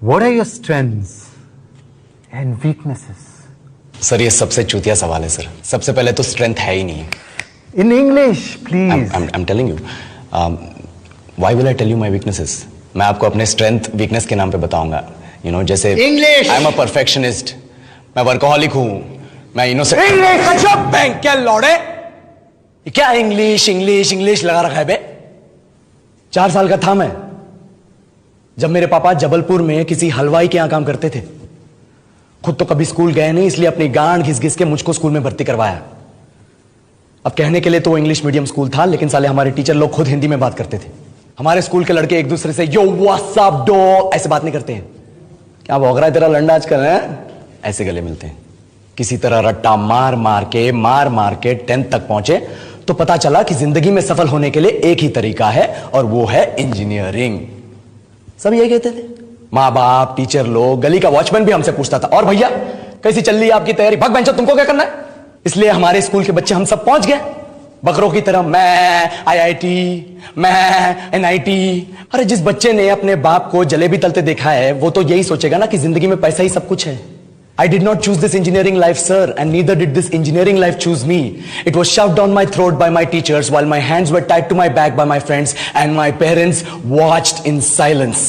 What are your strengths and weaknesses? Sir ये सबसे चूतिया सवाल है सर। सबसे पहले तो स्ट्रेंथ है ही नहीं। In English, please. I'm telling you. Why will I tell you my weaknesses? मैं आपको अपने स्ट्रेंथ वीकनेस के नाम पे बताऊंगा। You know, जैसे English. I'm a perfectionist. मैं वर्कोहॉलिक हूँ। मैं इनोसेंट। English. बैंक क्या लौड़े? क्या इंग्लिश लगा रखा है बे? 4 साल का था मैं जब मेरे पापा जबलपुर में किसी हलवाई के यहां काम करते थे। खुद तो कभी स्कूल गए नहीं, इसलिए अपनी गांड घिस घिस के मुझको स्कूल में भर्ती करवाया। अब कहने के लिए तो वो इंग्लिश मीडियम स्कूल था, लेकिन साले हमारे टीचर लोग खुद हिंदी में बात करते थे। हमारे स्कूल के लड़के एक दूसरे से यो व्हाट्स अप डो ऐसे बात नहीं करते हैं। क्या भौंक रहा है तेरा लंडा आजकल है? ऐसे गले मिलते हैं। किसी तरह रट्टा मार मार के 10th तक पहुंचे तो पता चला कि जिंदगी में सफल होने के लिए एक ही तरीका है और वो है इंजीनियरिंग। सब यही कहते थे। माँ बाप, टीचर लोग, गली का वॉचमैन भी हमसे पूछता था, और भैया कैसी चल रही है आपकी तैयारी? भग बेंचो, तुमको क्या करना है? इसलिए हमारे स्कूल के बच्चे हम सब पहुंच गए बकरों की तरह। मैं IIT, मैं NIT। अरे जिस बच्चे ने अपने बाप को जलेबी तलते देखा है वो तो यही सोचेगा ना कि जिंदगी में पैसा ही सब कुछ है। I did not choose this engineering life, sir, and neither did this engineering life choose me. It was shoved down my throat by my teachers while my hands were tied to my back by my friends and my parents watched in silence.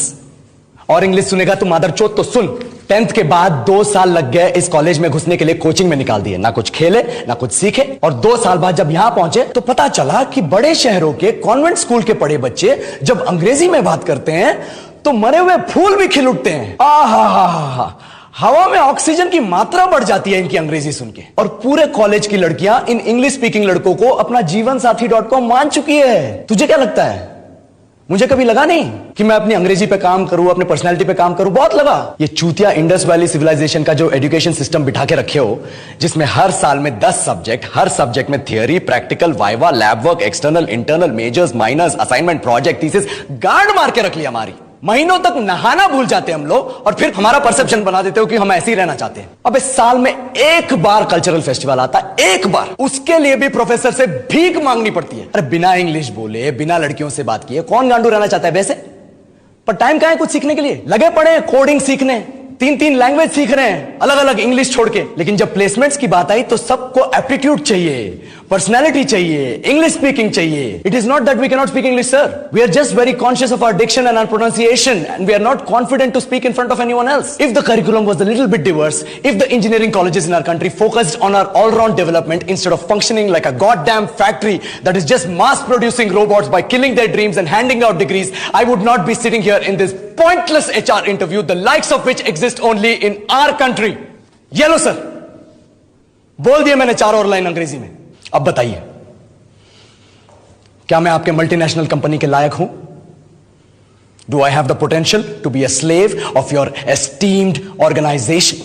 और English सुनेगा तो मादरचोद तो सुन। 10th के बाद 2 साल लग गए इस कॉलेज में घुसने के लिए, कोचिंग में निकाल दिए। ना कुछ खेले ना कुछ सीखे, और 2 साल बाद जब यहां पहुंचे तो पता चला कि बड़े शहरों के कॉन्वेंट स्कूल के पढ़े बच्चे जब अंग्रेजी में बात करते हैं तो मरे हुए फूल भी खिल उठते हैं। आहा, हवा में ऑक्सीजन की मात्रा बढ़ जाती है इनकी अंग्रेजी सुन के। और पूरे कॉलेज की लड़कियां इन इंग्लिश स्पीकिंग लड़कों को अपना जीवनसाथी.com मान चुकी है। तुझे क्या लगता है? मुझे कभी लगा नहीं कि मैं अपनी अंग्रेजी पे काम करूं, अपनी पर्सनालिटी पे काम करूं। बहुत लगा। ये चूतिया इंडस वैली सिविलाइजेशन का जो एजुकेशन सिस्टम बिठा के रखे हो, जिसमें हर साल में 10 सब्जेक्ट, हर सब्जेक्ट में theory, practical, viva, lab work, external, internal, majors, minors, assignment, project, thesis, गांड मार के रख लिया हमारी। महीनों तक नहाना भूल जाते हैं हम लोग, और फिर हमारा परसेप्शन बना देते हो कि हम ऐसे ही रहना चाहते हैं। अब इस साल में एक बार कल्चरल फेस्टिवल आता है, एक बार, उसके लिए भी प्रोफेसर से भीख मांगनी पड़ती है। अरे बिना इंग्लिश बोले, बिना लड़कियों से बात किए कौन गांडू रहना चाहता है वैसे? पर टाइम कहां है कुछ सीखने के लिए? लगे पड़े कोडिंग सीखने, 3 लैंग्वेज सीख रहे हैं अलग अलग इंग्लिश छोड़ के। लेकिन जब प्लेसमेंट्स की बात आई तो सबको एप्टीट्यूड चाहिए, पर्सनैलिटी चाहिए, इंग्लिश स्पीकिंग चाहिए। It is not that we can not speak English, sir. We are just very conscious of our diction and our pronunciation, and we are not confident to speak in front of anyone else. If the curriculum was a little bit diverse, if the engineering colleges in our country focused on our all round development instead of functioning like a goddamn factory that is just mass producing robots by killing their dreams and handing out degrees, I would not be sitting here in this pointless HR interview, the likes of which exist only in our country. ये लो sir, बोल दिया मैंने 4 और line अंग्रेजी में। अब बताइए, क्या मैं आपके मल्टीनेशनल कंपनी के लायक हूं? Do I have the potential to be a slave of your esteemed organization?